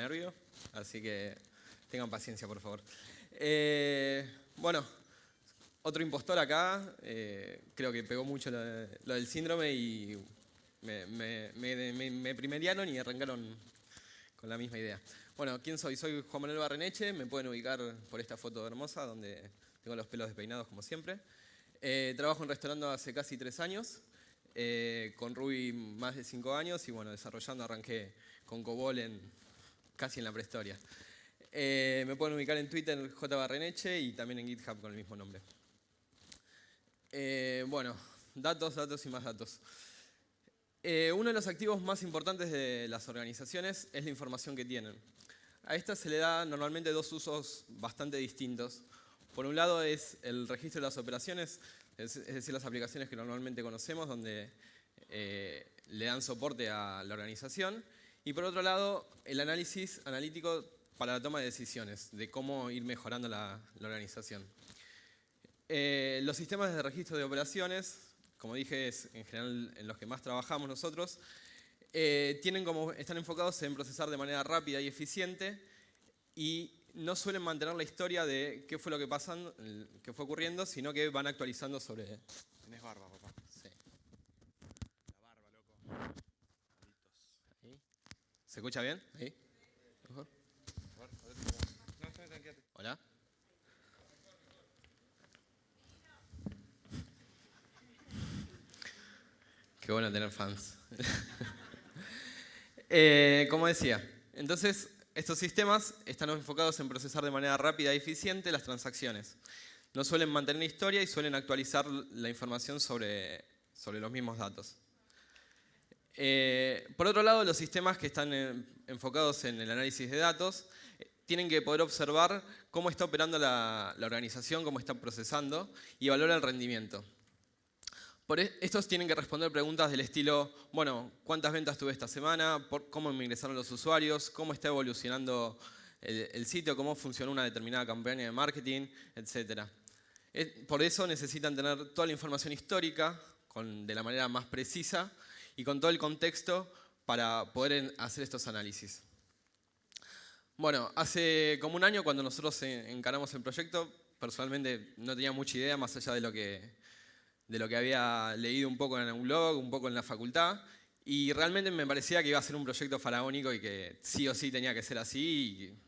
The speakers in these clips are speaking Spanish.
nervio, así que tengan paciencia, por favor. Bueno, otro impostor acá, creo que pegó mucho lo del síndrome y me primeriaron y arrancaron con la misma idea. Bueno, ¿quién soy? Soy Juan Manuel Barreneche, me pueden ubicar por esta foto hermosa donde tengo los pelos despeinados como siempre. Trabajo en Restaurando hace casi 3 años, con Ruby más de 5 años y bueno, desarrollando arranqué con COBOL casi en la prehistoria. Me pueden ubicar en Twitter jbarreneche y también en GitHub con el mismo nombre. Bueno, datos y más datos. Uno de los activos más importantes de las organizaciones es la información que tienen. A esta se le da normalmente 2 usos bastante distintos. Por un lado es el registro de las operaciones, es decir, las aplicaciones que normalmente conocemos, donde le dan soporte a la organización. Y por otro lado, el análisis analítico para la toma de decisiones, de cómo ir mejorando la organización. Los sistemas de registro de operaciones, como dije, es en general en los que más trabajamos nosotros, están enfocados en procesar de manera rápida y eficiente y no suelen mantener la historia de qué fue lo que qué fue ocurriendo, sino que van actualizando sobre... Tenés barba, papá. Sí. La barba, loco. Ahí. ¿Se escucha bien? ¿Ahí? ¿Mejor? A ver, no, está bien, quédate. ¿Hola? Qué bueno tener fans. Como decía, entonces estos sistemas están enfocados en procesar de manera rápida y eficiente las transacciones. No suelen mantener historia y suelen actualizar la información sobre los mismos datos. Por otro lado, los sistemas que están enfocados en el análisis de datos tienen que poder observar cómo está operando la organización, cómo está procesando y evaluar el rendimiento. Estos tienen que responder preguntas del estilo, bueno, ¿cuántas ventas tuve esta semana? ¿Cómo me ingresaron los usuarios? ¿Cómo está evolucionando el sitio? ¿Cómo funcionó una determinada campaña de marketing? Etcétera. Por eso necesitan tener toda la información histórica de la manera más precisa y con todo el contexto para poder hacer estos análisis. Bueno, hace como un año cuando nosotros encaramos el proyecto, personalmente no tenía mucha idea más allá de lo que había leído un poco en un blog, un poco en la facultad, y realmente me parecía que iba a ser un proyecto faraónico y que sí o sí tenía que ser así,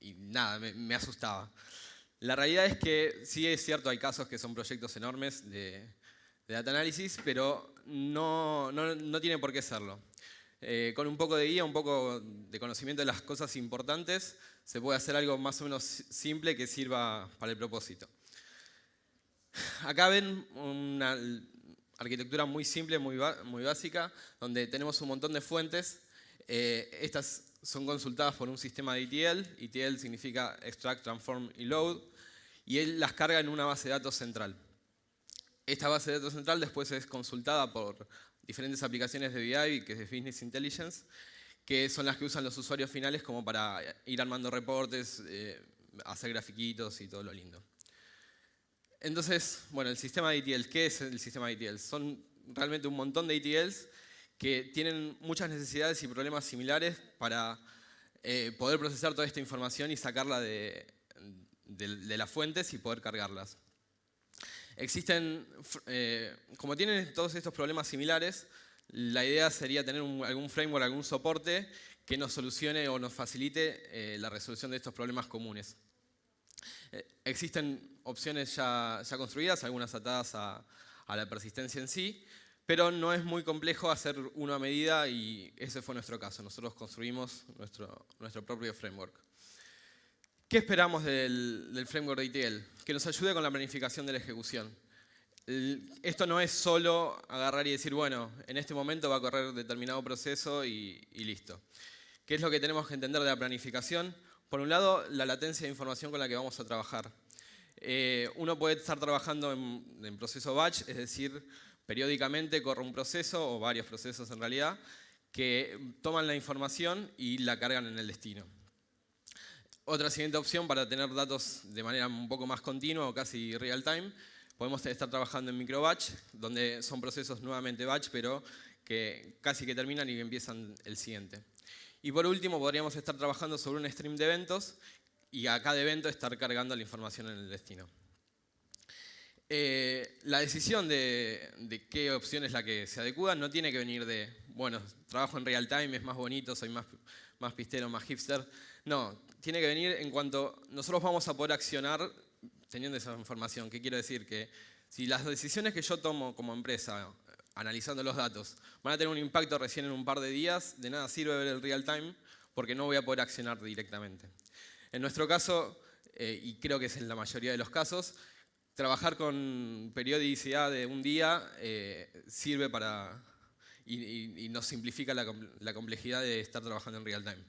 y nada, me asustaba. La realidad es que sí es cierto, hay casos que son proyectos enormes de data analysis, pero no tiene por qué serlo. Con un poco de guía, un poco de conocimiento de las cosas importantes, se puede hacer algo más o menos simple que sirva para el propósito. Acá ven una arquitectura muy simple, muy básica, donde tenemos un montón de fuentes. Estas son consultadas por un sistema de ETL. ETL significa Extract, Transform y Load. Y él las carga en una base de datos central. Esta base de datos central después es consultada por diferentes aplicaciones de BI, que es de Business Intelligence, que son las que usan los usuarios finales como para ir armando reportes, hacer grafiquitos y todo lo lindo. Entonces, bueno, el sistema de ETL, ¿qué es el sistema de ETL? Son realmente un montón de ETLs que tienen muchas necesidades y problemas similares para poder procesar toda esta información y sacarla de las fuentes y poder cargarlas. Como tienen todos estos problemas similares, la idea sería tener algún framework, algún soporte que nos solucione o nos facilite la resolución de estos problemas comunes. Existen opciones ya construidas, algunas atadas a la persistencia en sí, pero no es muy complejo hacer uno a medida y ese fue nuestro caso. Nosotros construimos nuestro propio framework. ¿Qué esperamos del framework de ETL? Que nos ayude con la planificación de la ejecución. Esto no es solo agarrar y decir, bueno, en este momento va a correr determinado proceso y listo. ¿Qué es lo que tenemos que entender de la planificación? Por un lado, la latencia de información con la que vamos a trabajar. Uno puede estar trabajando en proceso batch, es decir, periódicamente corre un proceso, o varios procesos en realidad, que toman la información y la cargan en el destino. Otra siguiente opción para tener datos de manera un poco más continua o casi real time, podemos estar trabajando en micro batch, donde son procesos nuevamente batch, pero que casi que terminan y empiezan el siguiente. Y por último, podríamos estar trabajando sobre un stream de eventos y a cada evento estar cargando la información en el destino. La decisión de qué opción es la que se adecua no tiene que venir de, bueno, trabajo en real time, es más bonito, soy más pistero, más hipster. No, tiene que venir en cuanto nosotros vamos a poder accionar teniendo esa información. ¿Qué quiero decir? Que si las decisiones que yo tomo como empresa, analizando los datos, van a tener un impacto recién en un par de días, de nada sirve ver el real time porque no voy a poder accionar directamente. En nuestro caso, y creo que es en la mayoría de los casos, trabajar con periodicidad de un día sirve para y nos simplifica la complejidad de estar trabajando en real time.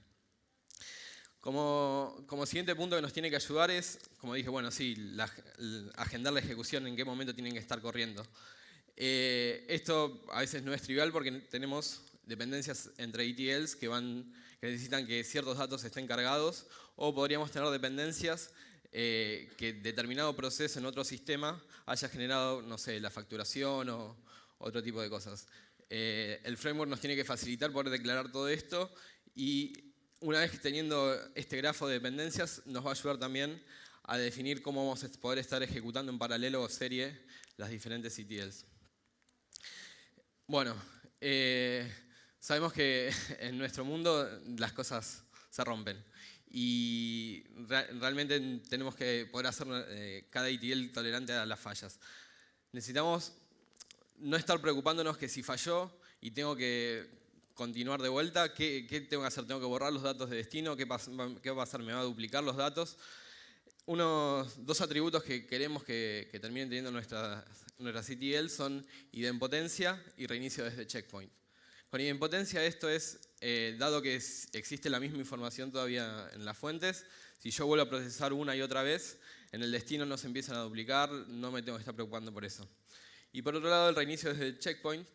Como siguiente punto que nos tiene que ayudar es, como dije, bueno, sí, agendar la ejecución, en qué momento tienen que estar corriendo. Esto a veces no es trivial porque tenemos dependencias entre ETLs que necesitan que ciertos datos estén cargados, o podríamos tener dependencias que determinado proceso en otro sistema haya generado, no sé, la facturación o otro tipo de cosas. El framework nos tiene que facilitar poder declarar todo esto y una vez teniendo este grafo de dependencias nos va a ayudar también a definir cómo vamos a poder estar ejecutando en paralelo o serie las diferentes ETLs. Bueno, sabemos que en nuestro mundo las cosas se rompen y realmente tenemos que poder hacer cada ETL tolerante a las fallas. Necesitamos no estar preocupándonos que si falló y tengo que continuar de vuelta, ¿qué tengo que hacer? ¿Tengo que borrar los datos de destino? ¿Qué va a pasar? ¿Me va a duplicar los datos? Dos atributos que queremos que terminen teniendo nuestras ETL son idempotencia y reinicio desde checkpoint. Con idempotencia esto es, dado que existe la misma información todavía en las fuentes, si yo vuelvo a procesar una y otra vez, en el destino no se empiezan a duplicar, no me tengo que estar preocupando por eso. Y por otro lado, el reinicio desde el checkpoint,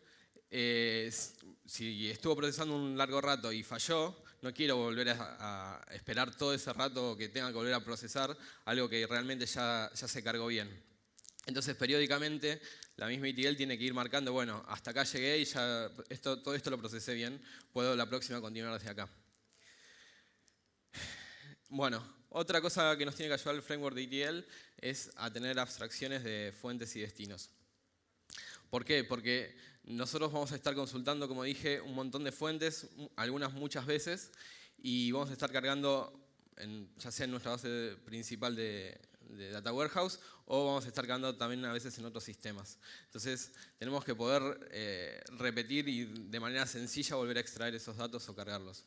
si estuvo procesando un largo rato y falló, no quiero volver a esperar todo ese rato que tenga que volver a procesar algo que realmente ya se cargó bien. Entonces, periódicamente, la misma ETL tiene que ir marcando, bueno, hasta acá llegué y ya todo esto lo procesé bien, puedo la próxima continuar desde acá. Bueno, otra cosa que nos tiene que ayudar el framework de ETL es a tener abstracciones de fuentes y destinos. ¿Por qué? Porque nosotros vamos a estar consultando, como dije, un montón de fuentes, algunas muchas veces, y vamos a estar cargando, ya sea en nuestra base principal de Data Warehouse, o vamos a estar cargando también a veces en otros sistemas. Entonces, tenemos que poder repetir y de manera sencilla volver a extraer esos datos o cargarlos.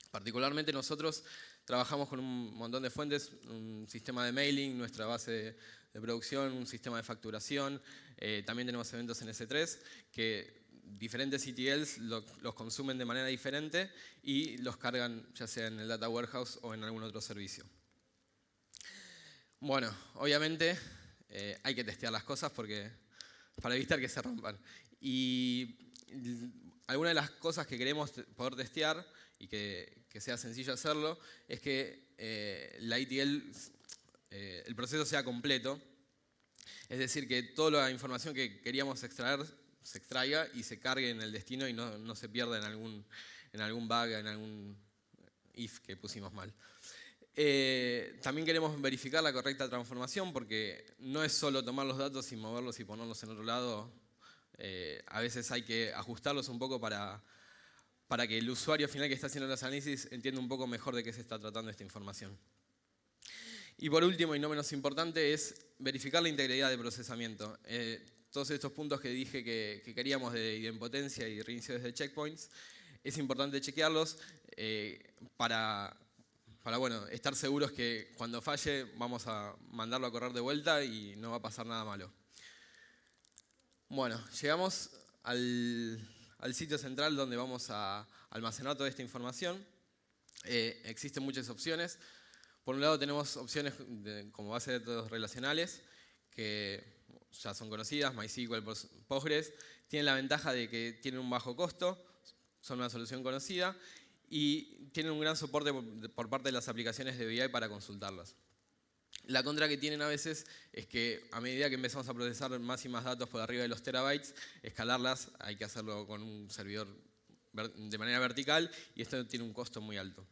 Particularmente nosotros trabajamos con un montón de fuentes, un sistema de mailing, nuestra base de producción, un sistema de facturación, también tenemos eventos en S3 que diferentes ETLs los consumen de manera diferente y los cargan ya sea en el Data Warehouse o en algún otro servicio. Bueno, obviamente hay que testear las cosas para evitar que se rompan. Y algunas de las cosas que queremos poder testear y que sea sencillo hacerlo es que la ETL, el proceso sea completo. Es decir, que toda la información que queríamos extraer se extraiga y se cargue en el destino y no se pierda en algún bug, en algún if que pusimos mal. También queremos verificar la correcta transformación porque no es solo tomar los datos y moverlos y ponerlos en otro lado. A veces hay que ajustarlos un poco para que el usuario final que está haciendo los análisis entienda un poco mejor de qué se está tratando esta información. Y por último, y no menos importante, es verificar la integridad de procesamiento. Todos estos puntos que dije que queríamos de idempotencia y reinicio desde checkpoints, es importante chequearlos para bueno, estar seguros que cuando falle vamos a mandarlo a correr de vuelta y no va a pasar nada malo. Bueno, llegamos al sitio central donde vamos a almacenar toda esta información. Existen muchas opciones. Por un lado tenemos opciones como base de datos relacionales, que ya son conocidas, MySQL, Postgres. Tienen la ventaja de que tienen un bajo costo, son una solución conocida y tienen un gran soporte por parte de las aplicaciones de BI para consultarlas. La contra que tienen a veces es que a medida que empezamos a procesar más y más datos por arriba de los terabytes, escalarlas hay que hacerlo con un servidor de manera vertical y esto tiene un costo muy alto.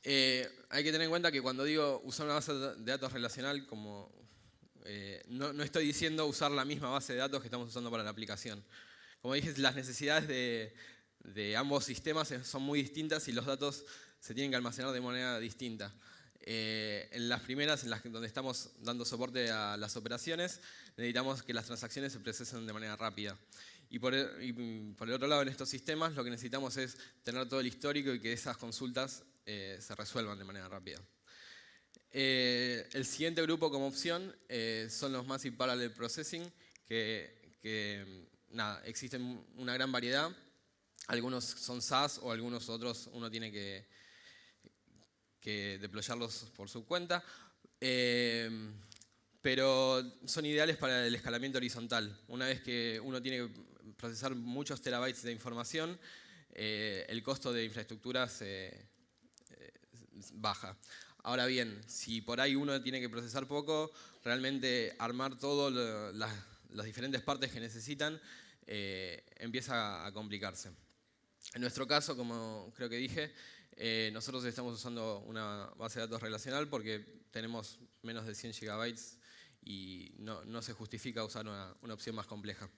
Hay que tener en cuenta que cuando digo usar una base de datos relacional, no estoy diciendo usar la misma base de datos que estamos usando para la aplicación. Como dije, las necesidades de ambos sistemas son muy distintas y los datos se tienen que almacenar de manera distinta. En las primeras, donde estamos dando soporte a las operaciones, necesitamos que las transacciones se procesen de manera rápida. Y por el otro lado, en estos sistemas, lo que necesitamos es tener todo el histórico y que esas consultas se resuelvan de manera rápida. El siguiente grupo como opción son los Massive Parallel Processing, nada, existen una gran variedad. Algunos son SaaS o algunos otros uno tiene que deployarlos por su cuenta. Pero son ideales para el escalamiento horizontal. Una vez que uno tiene que procesar muchos terabytes de información, el costo de infraestructura baja. Ahora bien, si por ahí uno tiene que procesar poco, realmente armar todas las diferentes partes que necesitan empieza a complicarse. En nuestro caso, como creo que dije, nosotros estamos usando una base de datos relacional porque tenemos menos de 100 gigabytes y no se justifica usar una opción más compleja.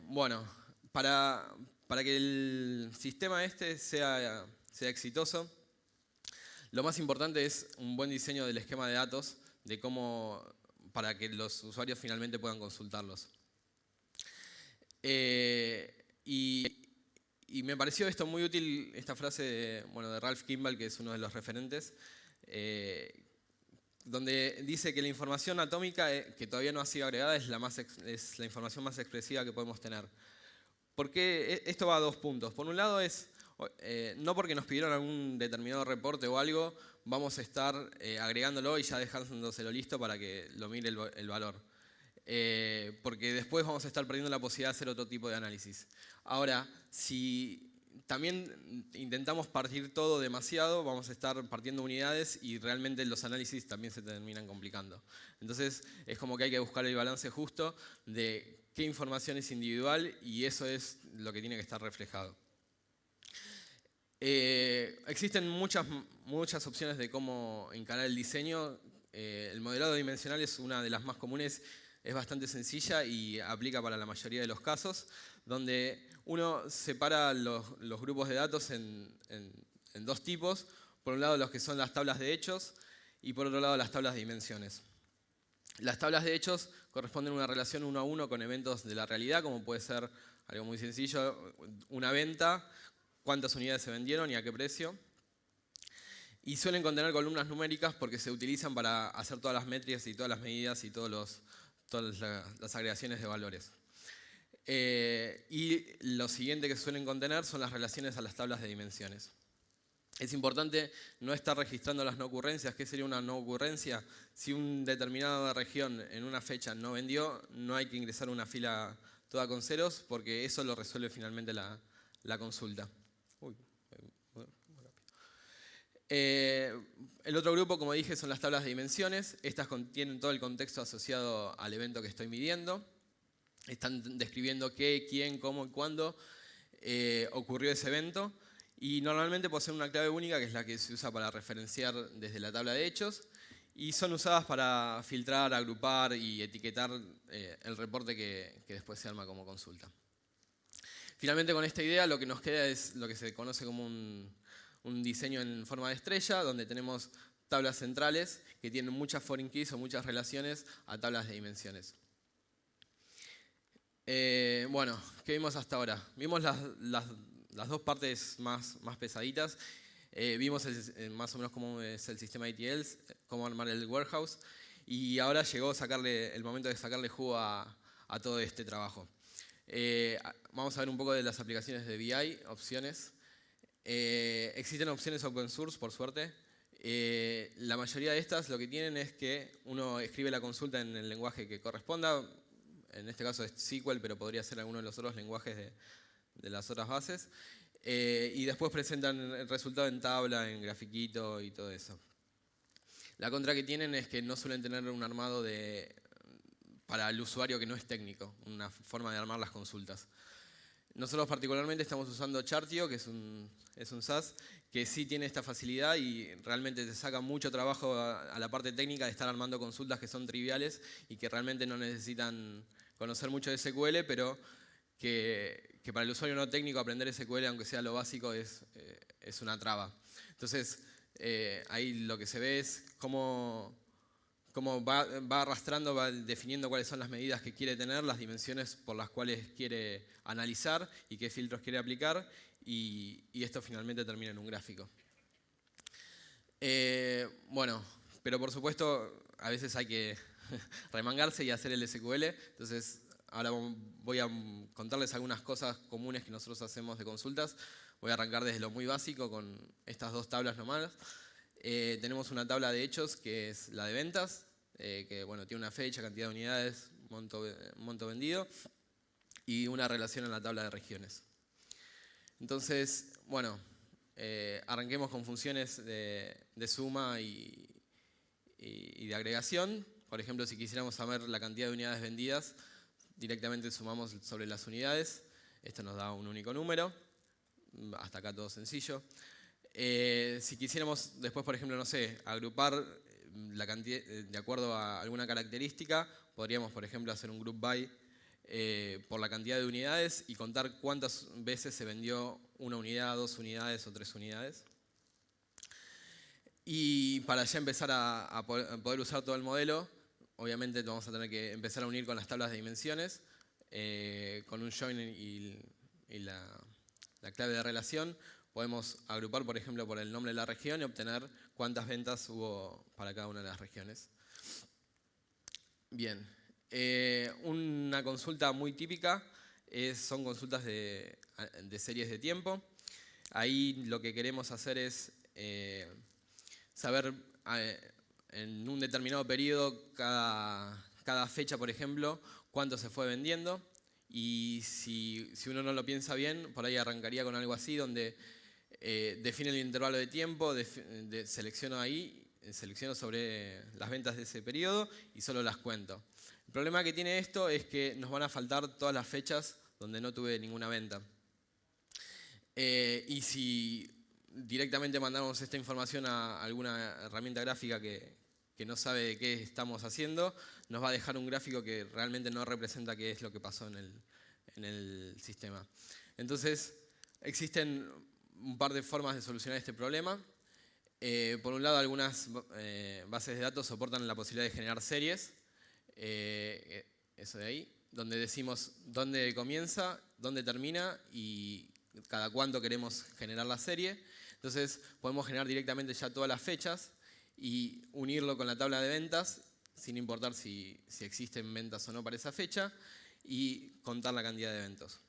Bueno, para que el sistema sea exitoso, lo más importante es un buen diseño del esquema de datos, para que los usuarios finalmente puedan consultarlos. Y me pareció esto muy útil, esta frase de Ralph Kimball, que es uno de los referentes, donde dice que la información atómica que todavía no ha sido agregada es la información más expresiva que podemos tener. Porque esto va a dos puntos. Por un lado no porque nos pidieron algún determinado reporte o algo, vamos a estar agregándolo y ya dejándoselo listo para que lo mire el valor. Porque después vamos a estar perdiendo la posibilidad de hacer otro tipo de análisis. Ahora, si también intentamos partir todo demasiado, vamos a estar partiendo unidades y realmente los análisis también se terminan complicando. Entonces, es como que hay que buscar el balance justo de qué información es individual y eso es lo que tiene que estar reflejado. Existen muchas opciones de cómo encarar el diseño. El modelado dimensional es una de las más comunes. Es bastante sencilla y aplica para la mayoría de los casos, donde uno separa los grupos de datos en dos tipos. Por un lado, los que son las tablas de hechos y por otro lado, las tablas de dimensiones. Las tablas de hechos corresponden a una relación 1 a 1 con eventos de la realidad, como puede ser algo muy sencillo, una venta, cuántas unidades se vendieron y a qué precio. Y suelen contener columnas numéricas porque se utilizan para hacer todas las métricas y todas las medidas y todas las agregaciones de valores. Y lo siguiente que suelen contener son las relaciones a las tablas de dimensiones. Es importante no estar registrando las no ocurrencias. ¿Qué sería una no ocurrencia? Si una determinada región en una fecha no vendió, no hay que ingresar una fila toda con ceros porque eso lo resuelve finalmente la consulta. El otro grupo, como dije, son las tablas de dimensiones. Estas contienen todo el contexto asociado al evento que estoy midiendo. Están describiendo qué, quién, cómo y cuándo ocurrió ese evento. Y normalmente poseen una clave única, que es la que se usa para referenciar desde la tabla de hechos. Y son usadas para filtrar, agrupar y etiquetar el reporte que después se arma como consulta. Finalmente, con esta idea, lo que nos queda es lo que se conoce como un diseño en forma de estrella, donde tenemos tablas centrales que tienen muchas foreign keys o muchas relaciones a tablas de dimensiones. Bueno, ¿qué vimos hasta ahora? Vimos las dos partes más pesaditas. Vimos más o menos cómo es el sistema ETLs, cómo armar el warehouse. Y ahora llegó el momento de sacarle jugo a todo este trabajo. Vamos a ver un poco de las aplicaciones de BI, opciones. Existen opciones open source, por suerte. La mayoría de estas lo que tienen es que uno escribe la consulta en el lenguaje que corresponda. En este caso es SQL, pero podría ser alguno de los otros lenguajes de las otras bases. Y después presentan el resultado en tabla, en grafiquito y todo eso. La contra que tienen es que no suelen tener un armado para el usuario que no es técnico, una forma de armar las consultas. Nosotros particularmente estamos usando Chartio, que es un SaaS, que sí tiene esta facilidad y realmente te saca mucho trabajo a la parte técnica de estar armando consultas que son triviales y que realmente no necesitan conocer mucho de SQL, pero que para el usuario no técnico aprender SQL, aunque sea lo básico, es una traba. Entonces, ahí lo que se ve es cómo va arrastrando, va definiendo cuáles son las medidas que quiere tener, las dimensiones por las cuales quiere analizar y qué filtros quiere aplicar, y esto finalmente termina en un gráfico. Bueno, pero por supuesto a veces hay que remangarse y hacer el SQL, entonces ahora voy a contarles algunas cosas comunes que nosotros hacemos de consultas. Voy a arrancar desde lo muy básico con estas dos tablas nomás. Tenemos una tabla de hechos que es la de ventas, que bueno, tiene una fecha, cantidad de unidades, monto vendido, y una relación en la tabla de regiones. Entonces, bueno, arranquemos con funciones de suma y de agregación. Por ejemplo, si quisiéramos saber la cantidad de unidades vendidas, directamente sumamos sobre las unidades. Esto nos da un único número. Hasta acá todo sencillo. Si quisiéramos después, por ejemplo, no sé, agrupar la cantidad de acuerdo a alguna característica, podríamos, por ejemplo, hacer un group by por la cantidad de unidades y contar cuántas veces se vendió una unidad, 2 unidades o 3 unidades. Y para ya empezar a poder usar todo el modelo, obviamente vamos a tener que empezar a unir con las tablas de dimensiones, con un join y la clave de relación. Podemos agrupar, por ejemplo, por el nombre de la región y obtener cuántas ventas hubo para cada una de las regiones. Bien, una consulta muy típica son consultas de series de tiempo. Ahí lo que queremos hacer es saber en un determinado periodo, cada fecha, por ejemplo, cuánto se fue vendiendo. Y si uno no lo piensa bien, por ahí arrancaría con algo así, donde define el intervalo de tiempo, selecciono sobre las ventas de ese periodo y solo las cuento. El problema que tiene esto es que nos van a faltar todas las fechas donde no tuve ninguna venta. Y si directamente mandamos esta información a alguna herramienta gráfica que no sabe de qué estamos haciendo, nos va a dejar un gráfico que realmente no representa qué es lo que pasó en el sistema. Entonces, existen un par de formas de solucionar este problema. Por un lado, algunas bases de datos soportan la posibilidad de generar series, eso de ahí, donde decimos dónde comienza, dónde termina y cada cuánto queremos generar la serie. Entonces podemos generar directamente ya todas las fechas y unirlo con la tabla de ventas, sin importar si existen ventas o no para esa fecha, y contar la cantidad de eventos.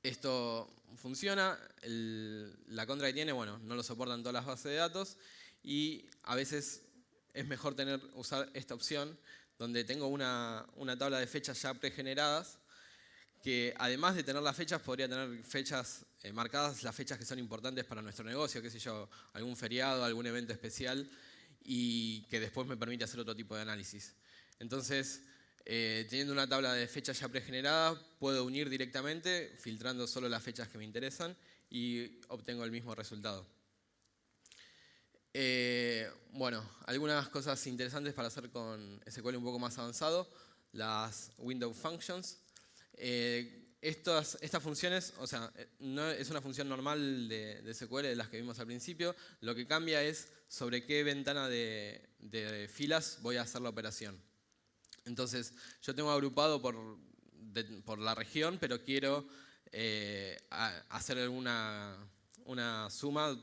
Esto funciona, la contra que tiene, bueno, no lo soportan todas las bases de datos y a veces es mejor usar esta opción donde tengo una tabla de fechas ya pregeneradas que además de tener las fechas, podría tener fechas marcadas, las fechas que son importantes para nuestro negocio, qué sé yo, algún feriado, algún evento especial y que después me permite hacer otro tipo de análisis. Entonces, teniendo una tabla de fechas ya pregenerada, puedo unir directamente, filtrando solo las fechas que me interesan y obtengo el mismo resultado. Bueno, algunas cosas interesantes para hacer con SQL un poco más avanzado, las window functions. Estas funciones, o sea, no es una función normal de SQL de las que vimos al principio, lo que cambia es sobre qué ventana de filas voy a hacer la operación. Entonces, yo tengo agrupado por la región, pero quiero hacer una suma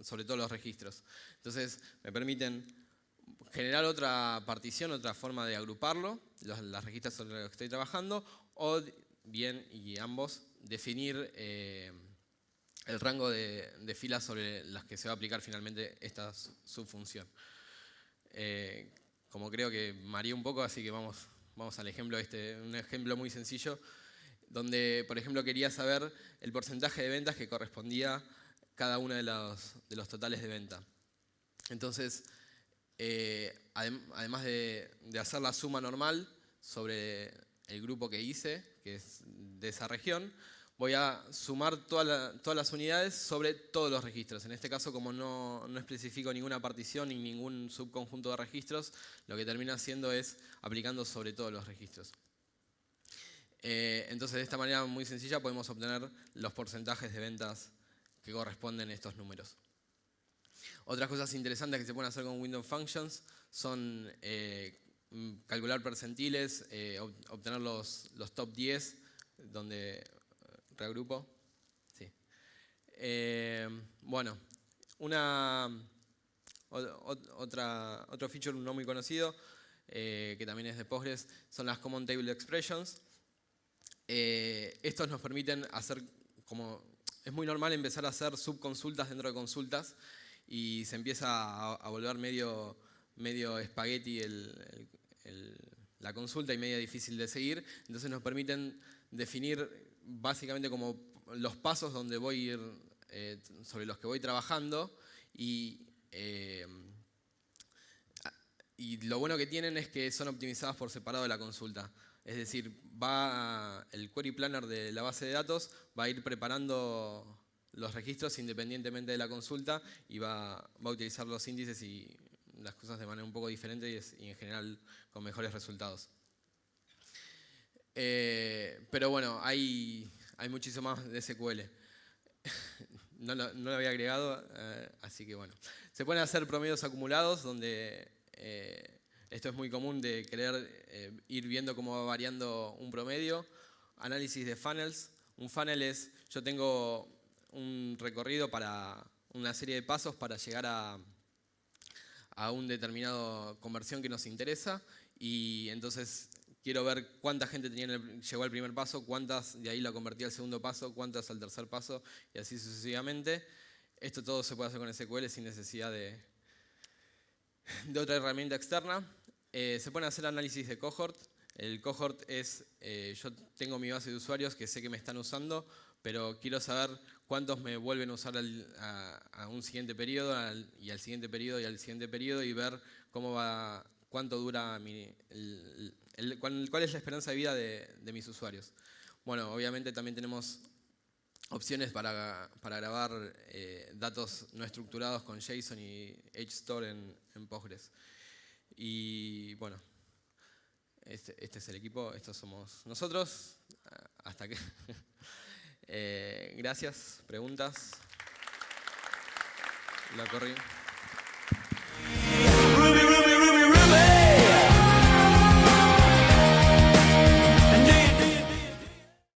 sobre todos los registros. Entonces, me permiten generar otra partición, otra forma de agruparlo, las registros sobre los que estoy trabajando, o bien, y ambos, definir el rango de filas sobre las que se va a aplicar finalmente esta subfunción. Como creo que mareé un poco, así que vamos al ejemplo un ejemplo muy sencillo, donde, por ejemplo, quería saber el porcentaje de ventas que correspondía cada uno de los totales de venta. Entonces, además de hacer la suma normal sobre el grupo que hice, que es de esa región, voy a sumar todas las unidades sobre todos los registros. En este caso, como no especifico ninguna partición ni ningún subconjunto de registros, lo que termina haciendo es aplicando sobre todos los registros. Entonces, de esta manera muy sencilla podemos obtener los porcentajes de ventas que corresponden a estos números. Otras cosas interesantes que se pueden hacer con Window Functions son calcular percentiles, obtener los top 10, donde reagrupo. Sí. Bueno, otro feature no muy conocido, que también es de Postgres, son las Common Table Expressions. Estos nos permiten hacer como... Es muy normal empezar a hacer subconsultas dentro de consultas y se empieza a volver medio espagueti la consulta y medio difícil de seguir. Entonces nos permiten definir básicamente como los pasos donde voy a ir, sobre los que voy trabajando y lo bueno que tienen es que son optimizadas por separado de la consulta. Es decir, el Query Planner de la base de datos va a ir preparando los registros independientemente de la consulta y va a utilizar los índices y las cosas de manera un poco diferente y en general con mejores resultados. Pero bueno, hay muchísimo más de SQL. No lo había agregado, así que bueno. Se pueden hacer promedios acumulados donde... esto es muy común de querer ir viendo cómo va variando un promedio. Análisis de funnels. Un funnel es, yo tengo un recorrido para una serie de pasos para llegar a un determinado conversión que nos interesa y entonces quiero ver cuánta gente llegó al primer paso, cuántas de ahí la convertí al segundo paso, cuántas al tercer paso y así sucesivamente. Esto todo se puede hacer con SQL sin necesidad de otra herramienta externa. Se pueden hacer análisis de cohort. El cohort es, yo tengo mi base de usuarios que sé que me están usando, pero quiero saber cuántos me vuelven a usar a un siguiente periodo y al siguiente periodo y al siguiente periodo y ver cuánto dura cuál es la esperanza de vida de mis usuarios. Bueno, obviamente también tenemos opciones para grabar datos no estructurados con JSON y HStore en Postgres. Y bueno, este es el equipo, estos somos nosotros. Hasta que... gracias, preguntas. La corrí.